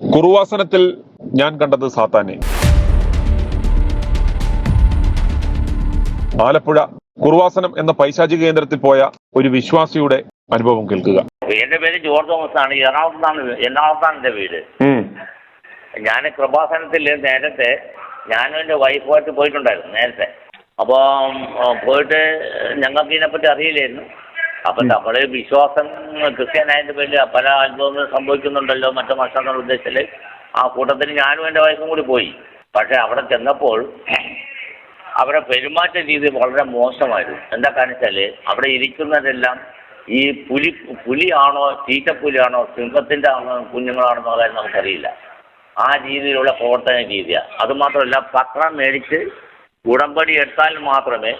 കുറുവാസനത്തിൽ ഞാൻ കണ്ടത് സാത്താനെ. ആലപ്പുഴ കുറുവാസനം എന്ന പൈശാചിക കേന്ദ്രത്തിൽ പോയ ഒരു വിശ്വാസിയുടെ അനുഭവം കേൾക്കുക. എന്റെ പേര് ജോർജ് തോമസ് ആണ്. എറണാകുളത്താണ് എന്റെ വീട്. ഞാൻ കൃപാസനത്തിൽ നേരത്തെ ഞാനും എന്റെ വൈഫുമായിട്ട് പോയിട്ടുണ്ടായിരുന്നു നേരത്തെ. അപ്പോൾ പോയിട്ട് ഞങ്ങൾക്ക് ഇതിനെപ്പറ്റി അറിയില്ലായിരുന്നു. അപ്പം നമ്മുടെ വിശ്വാസം ക്രിസ്ത്യാനായതിന്റെ പേരിൽ പല അത്ഭുതങ്ങളും സംഭവിക്കുന്നുണ്ടല്ലോ മറ്റു മനുഷ്യരുടെ ഉദ്ദേശത്തിൽ ആ കൂട്ടത്തിൽ ഞാനും എൻ്റെ വൈഫും കൂടി പോയി. പക്ഷെ അവിടെ ചെന്നപ്പോൾ അവരുടെ പെരുമാറ്റ രീതി വളരെ മോശമായിരുന്നു. എന്താ കാരണം വെച്ചാൽ അവിടെ ഇരിക്കുന്നതെല്ലാം ഈ പുലിയാണോ ചീറ്റപ്പുലിയാണോ സിംഹത്തിൻ്റെ കുഞ്ഞുങ്ങളാണെന്നോ കാര്യം നമുക്കറിയില്ല. ആ രീതിയിലുള്ള പ്രവർത്തന രീതിയാണ്. അതുമാത്രമല്ല പത്രം മേടിച്ച് ഉടമ്പടി എടുത്താൽ മാത്രമേ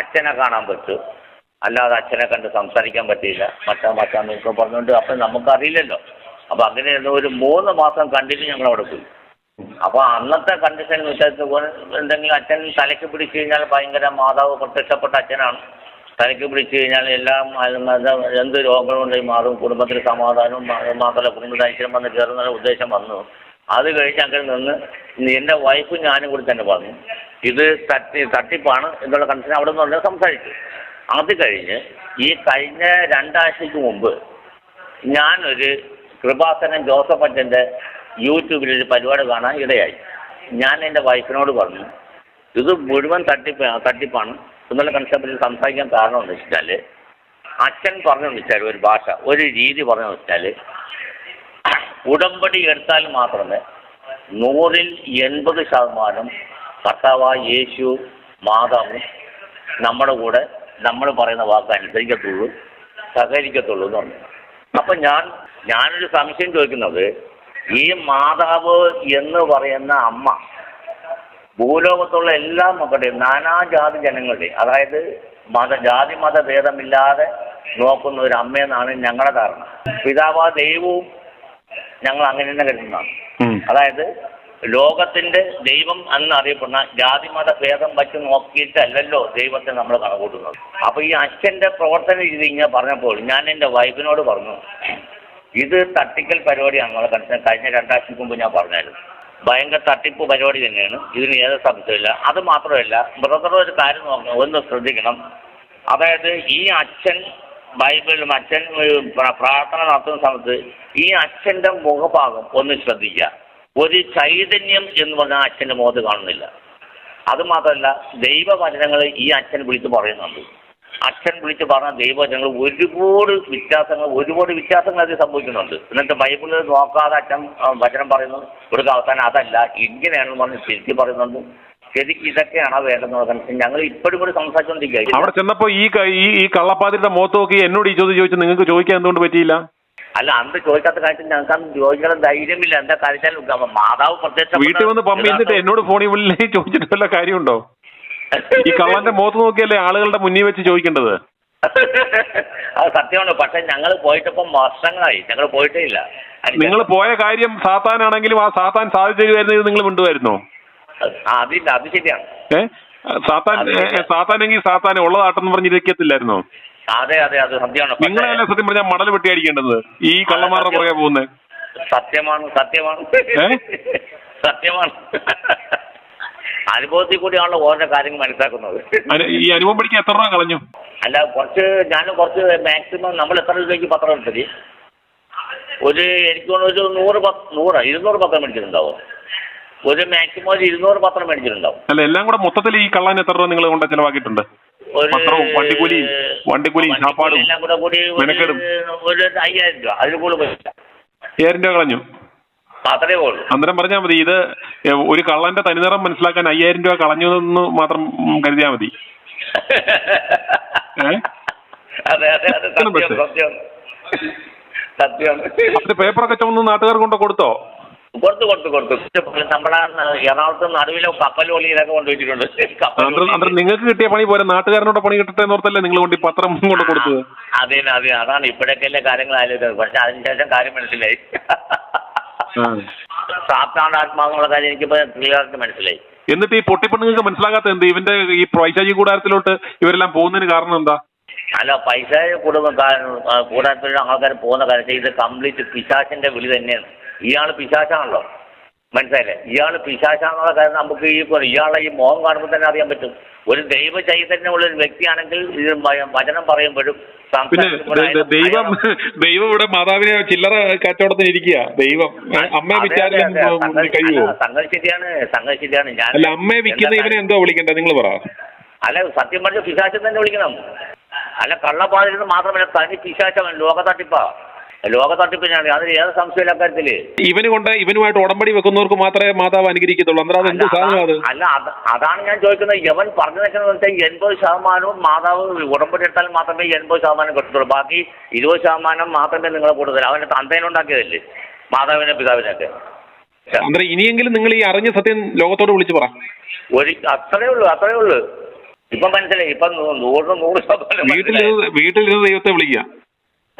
അച്ഛനെ കാണാൻ പറ്റൂ, അല്ലാതെ അച്ഛനെ കണ്ട് സംസാരിക്കാൻ പറ്റില്ല. മറ്റാന്നൊക്കെ പറഞ്ഞുകൊണ്ട് അപ്പം നമുക്കറിയില്ലല്ലോ. അപ്പം അങ്ങനെ ഒരു 3 മാസം കണ്ടിട്ട് ഞങ്ങൾ അവിടെ പോയി. അപ്പോൾ അന്നത്തെ കണ്ടീഷൻ വെച്ചാൽ എന്തെങ്കിലും അച്ഛൻ തലയ്ക്ക് പിടിച്ചു കഴിഞ്ഞാൽ ഭയങ്കര മാതാവ് പ്രത്യക്ഷപ്പെട്ട അച്ഛനാണ്. തലയ്ക്ക് പിടിച്ചു കഴിഞ്ഞാൽ എല്ലാം എന്ത് രോഗങ്ങളുണ്ടെങ്കിൽ മാറും, കുടുംബത്തിൽ സമാധാനവും മാത്രമല്ല കുടുംബത്തിൽ ഐശ്വര്യം വന്ന് കയറുന്ന ഉദ്ദേശം വന്നു. അത് കഴിഞ്ഞ് അങ്ങനെ നിന്ന് എൻ്റെ വൈഫും ഞാനും കൂടി തന്നെ പറഞ്ഞു ഇത് തട്ടിപ്പാണ് എന്നുള്ള കണ്ടീഷൻ അവിടെ നിന്ന് സംസാരിച്ചു. അത് കഴിഞ്ഞ് ഈ കഴിഞ്ഞ 2 ആഴ്ചയ്ക്ക് മുമ്പ് ഞാനൊരു കൃപാസനം ജോസഫ് അച്ഛൻ്റെ യൂട്യൂബിലൊരു പരിപാടി കാണാൻ ഇടയായി. ഞാൻ എൻ്റെ വൈഫിനോട് പറഞ്ഞു ഇത് മുഴുവൻ തട്ടിപ്പാണ് എന്നുള്ള കൺസെപ്റ്റിൽ സംസാരിക്കാൻ കാരണം എന്ന് വെച്ചാൽ അച്ഛൻ പറഞ്ഞു വെച്ചാൽ ഒരു ഭാഷ ഒരു രീതി പറഞ്ഞു വെച്ചാൽ ഉടമ്പടി എടുത്താൽ മാത്രമേ 100ൽ 80% കർത്താവായ യേശു മാതാവും നമ്മുടെ കൂടെ നമ്മൾ പറയുന്ന വാക്ക് അനുസരിക്കത്തുള്ളൂ, സഹകരിക്കത്തുള്ളൂ എന്ന് പറഞ്ഞു. അപ്പം ഞാനൊരു സംശയം ചോദിക്കുന്നത് ഈ മാതാവ് എന്ന് പറയുന്ന അമ്മ ഭൂലോകത്തുള്ള എല്ലാ മക്കളുടെയും നാനാജാതി ജനങ്ങളുടെയും അതായത് ജാതി മത ഭേദമില്ലാതെ നോക്കുന്ന ഒരു അമ്മയെന്നാണ് ഞങ്ങളുടെ ധാരണ. പിതാവാ ദൈവവും ഞങ്ങൾ അങ്ങനെ തന്നെ കരുതുന്നതാണ്. അതായത് ലോകത്തിന്റെ ദൈവം എന്നറിയപ്പെടുന്ന ജാതി മത ഭേദം വച്ച് നോക്കിയിട്ടല്ലല്ലോ ദൈവത്തെ നമ്മൾ കണക്കൂട്ടുന്നത്. അപ്പൊ ഈ അച്ഛന്റെ പ്രവർത്തന രീതി ഇങ്ങനെ പറഞ്ഞപ്പോൾ ഞാൻ എൻ്റെ വൈഫിനോട് പറഞ്ഞു ഇത് തട്ടിക്കൽ പരിപാടിയാണ്. കഴിഞ്ഞ 2 ആഴ്ചക്ക് മുമ്പ് ഞാൻ പറഞ്ഞായിരുന്നു ഭയങ്കര തട്ടിപ്പ് പരിപാടി തന്നെയാണ്, ഇതിന് ഏത് സംശയമില്ല. അത് മാത്രമല്ല ബ്രദർ ഒരു കാര്യം നോക്കണം, ഒന്ന് ശ്രദ്ധിക്കണം. അതായത് ഈ അച്ഛൻ ബൈബിളിലും അച്ഛൻ പ്രാർത്ഥന നടത്തുന്ന സമയത്ത് ഈ അച്ഛൻ്റെ മുഖഭാഗം ഒന്ന് ശ്രദ്ധിക്കുക. ഒരു ചൈതന്യം എന്ന് പറഞ്ഞാൽ അച്ഛൻ്റെ മുഖത്ത് കാണുന്നില്ല. അതുമാത്രമല്ല ദൈവവചനങ്ങൾ ഈ അച്ഛൻ വിളിച്ച് പറയുന്നുണ്ട്. അച്ഛൻ വിളിച്ച് പറഞ്ഞ ദൈവവചനങ്ങൾ ഒരുപാട് വ്യത്യാസങ്ങൾ അതിൽ സംഭവിക്കുന്നുണ്ട്. എന്നിട്ട് ബൈബിളിൽ നോക്കാതെ അച്ഛൻ വചനം പറയുന്നു ഒരു അവസാനം അതല്ല ഇങ്ങനെയാണെന്ന് പറഞ്ഞ് തിരിച്ച് പറയുന്നുണ്ട്. ശരിക്കും ഇതൊക്കെയാണോ വേണ്ടെന്ന് ഞങ്ങൾ ഇപ്പോഴും കൂടി സംസാരിച്ചുകൊണ്ടിരിക്കുക. അവിടെ ചെന്നപ്പോ ഈ കള്ളപ്പാതിരുടെ മുഖത്ത് നോക്കി എന്നോട് ഈ ചോദിച്ചു നിങ്ങൾക്ക് ചോദിക്കാൻ എന്തുകൊണ്ട് പറ്റിയില്ല? അല്ല അന്ന് ചോദിക്കാത്ത കാര്യത്തിൽ ഞങ്ങൾക്ക് അന്ന് ചോദിക്കാൻ ധൈര്യമില്ല. എന്താ കാര്യത്താൽ മാതാവ് പ്രത്യക്ഷ വീട്ടിൽ വന്ന് പമ്പിന്നിട്ട് എന്നോട് ഫോണിൽ വിളിച്ച് ചോദിച്ചിട്ട് വല്ല കാര്യമുണ്ടോ? ഈ കള്ളന്റെ മുഖത്ത് നോക്കിയല്ലേ ആളുകളുടെ മുന്നിൽ വെച്ച് ചോദിക്കേണ്ടത്? അത് സത്യമാണ്. പക്ഷെ ഞങ്ങൾ പോയിട്ടിപ്പം വർഷങ്ങളായി, ഞങ്ങൾ പോയിട്ടേ ഇല്ല. നിങ്ങൾ പോയ കാര്യം സാത്താനാണെങ്കിലും ആ സാത്താൻ സാധിച്ചു തരുന്നത് നിങ്ങൾ മിണ്ടുമായിരുന്നോ? അതില്ല, അത് ശരിയാണ്. സാത്താനെങ്കിൽ സാത്താനെ ഉള്ളതാട്ടെന്ന് പറഞ്ഞിരിക്കത്തില്ലായിരുന്നോ? അതെ അതെ അത് സത്യമാണ്. നിങ്ങളെല്ലാം സത്യം പറഞ്ഞാൽ മണൽ വെട്ടി അടിക്കേണ്ടത് ഈ കള്ളന്മാരുടെ പുറകെ പോകുന്നത്. സത്യമാണ് അനുഭവത്തിൽ കൂടിയാണല്ലോ ഓരോ കാര്യങ്ങൾ മനസ്സിലാക്കുന്നത്. ഈ അനുഭവം പഠിക്കാൻ എത്ര രൂപ കളഞ്ഞു? അല്ല ഞാൻ കുറച്ച് മാക്സിമം നമ്മൾ എത്ര രൂപയ്ക്ക് പത്രം എടുത്തത് എനിക്ക് തോന്നുന്നു ഒരു 200 പത്രം മേടിച്ചിട്ടുണ്ടാവും. ഒരു മാക്സിമം ഒരു 200 പത്രം മേടിച്ചിട്ടുണ്ടാവും. അല്ല എല്ലാം കൂടെ മൊത്തത്തിൽ ഈ കള്ളൻ എത്ര രൂപ നിങ്ങൾ കൊണ്ട് ചെലവാക്കിയിട്ടുണ്ട്? വണ്ടിക്കൂലിയും ചാപ്പാടും എല്ലാം കൂടെ കൂടി ഒരു 5000 രൂപ അതിൽ കൂടുതൽ പോയില്ല. 5000 രൂപ കളഞ്ഞു. അത്രേ ഉള്ളൂ. അന്നേരം പറഞ്ഞാൽ മതി ഇത് ഒരു കള്ളന്റെ തനിനിറം മനസ്സിലാക്കാൻ 5000 രൂപ കളഞ്ഞു എന്ന് മാത്രം കരുതിയാൽ മതി. സത്യം. പേപ്പറൊക്കെ ചുമന്ന് നാട്ടുകാർ കൊണ്ട് കൊടുത്തോ? കൊടുത്തു. നമ്മുടെ എറണാകുളത്ത് നടുവിലെ കപ്പലോളിയിലൊക്കെ കൊണ്ടുപോയിട്ടുണ്ട്. നിങ്ങൾക്ക് കിട്ടിയ പണി പോലെ നാട്ടുകാരനോട് പണി കിട്ടട്ടെ എന്നോർത്തല്ലേ നിങ്ങൾ കൊണ്ട് പത്രം കൊണ്ട് കൊടുത്തത്? അതെ അതാണ് ഇപ്പോഴൊക്കെയല്ലേ കാര്യങ്ങൾ ആലോചിച്ചത്. പക്ഷെ അതിനുശേഷം കാര്യം മനസ്സിലായി. സാത്താന്റെ ആത്മാവുള്ള കാര്യം എനിക്കിപ്പോ ക്ലിയറായിട്ട് മനസ്സിലായി. എന്നിട്ട് ഈ പൊട്ടിപ്പെണ്ണുങ്ങൾക്ക് മനസ്സിലാകാത്ത എന്ത് ഇവന്റെ ഈ പൈശാചി കൂടാരത്തിലോട്ട് ഇവരെല്ലാം പോകുന്നതിന് കാരണം എന്താ? അല്ല പൈസ കൂടാരത്തിലുള്ള ആൾക്കാർ പോകുന്ന കാര്യം ഇത് കംപ്ലീറ്റ് പിശാചിന്റെ വിളി തന്നെയാണ്. ഇയാൾ പിശാചാണല്ലോ, മനസ്സിലായില്ലേ? ഇയാൾ പിശാചാന്നുള്ള കാര്യം നമുക്ക് ഇയാളുടെ ഈ മോഹം കാണുമ്പോൾ തന്നെ അറിയാൻ പറ്റും. ഒരു ദൈവ ചൈതന്യമുള്ള ഒരു വ്യക്തിയാണെങ്കിൽ ഇത് വചനം പറയുമ്പോഴും പിന്നെ ദൈവം ഇവിടെ മാതാവിനെ ചില്ലറ കച്ചവടത്തിന് ഇരിക്കുക. ദൈവം അമ്മയെ വിറ്റാലും കഴിയുമോ? സംഗതി ശരിയാണ്. ഞാൻ അല്ല, അമ്മയെ വിൽക്കുന്ന ഇവനെ എന്തോ വിളിക്കണ്ടേ നിങ്ങൾ പറ? അല്ല, സത്യം പറഞ്ഞ പിശാചൻ തന്നെ വിളിക്കണം. അല്ല, കള്ളപ്പാതിരുന്ന് മാത്രമല്ല, തനി പിശാചൻ ലോക തട്ടിപ്പിനാണ്. അതിന് ഏത് സംശയമില്ല കാര്യത്തില്. ഇവനുമായിട്ട് ഉടമ്പടി വെക്കുന്നവർക്ക് മാത്രമേ മാതാവ് അനുഗ്രഹിക്കത്തുള്ളൂ. അന്നേരം എന്ത് സാധനം? അല്ല, അതാണ് ഞാൻ ചോദിക്കുന്നത്. യവൻ പറഞ്ഞു വെക്കുന്നത് വെച്ചാൽ 80% മാതാവ് ഉടമ്പടി എടുത്താൽ മാത്രമേ 80% കിട്ടത്തുള്ളൂ. ബാക്കി 20% മാത്രമേ നിങ്ങളെ കൂടുതൽ. അവന്റെ തന്തേനുണ്ടാക്കിയതല്ലേ മാതാവിനെ പിതാവിനൊക്കെ. അന്നേരം ഇനിയെങ്കിലും നിങ്ങൾ ഈ അറിഞ്ഞ സത്യം ലോകത്തോട് വിളിച്ചു പറ. അത്രേ ഉള്ളൂ. ഇപ്പൊ മനസ്സിലായി. ഇപ്പൊ 100% വീട്ടിലിരുന്ന് ദൈവത്തെ വിളിക്കുക.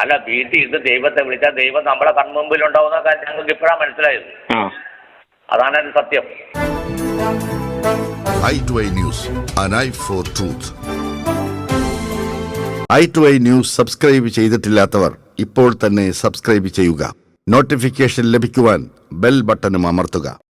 അല്ല, വീട്ടിൽ ഇരുന്ന് ദൈവത്തെ വിളിച്ചാൽ ദൈവം നമ്മളെ കൺമുമ്പിൽ ഉണ്ടാവുന്ന കാര്യം ഞങ്ങൾക്ക് ഇപ്പോഴാണ് മനസ്സിലായത്. അതാണ് എന്റെ സത്യം. i2i News, an eye for truth. i2i News subscribe ചെയ്തിട്ടില്ലാത്തവർ ഇപ്പോൾ തന്നെ സബ്സ്ക്രൈബ് ചെയ്യുക. നോട്ടിഫിക്കേഷൻ ലഭിക്കുവാൻ ബെൽ ബട്ടണും അമർത്തുക.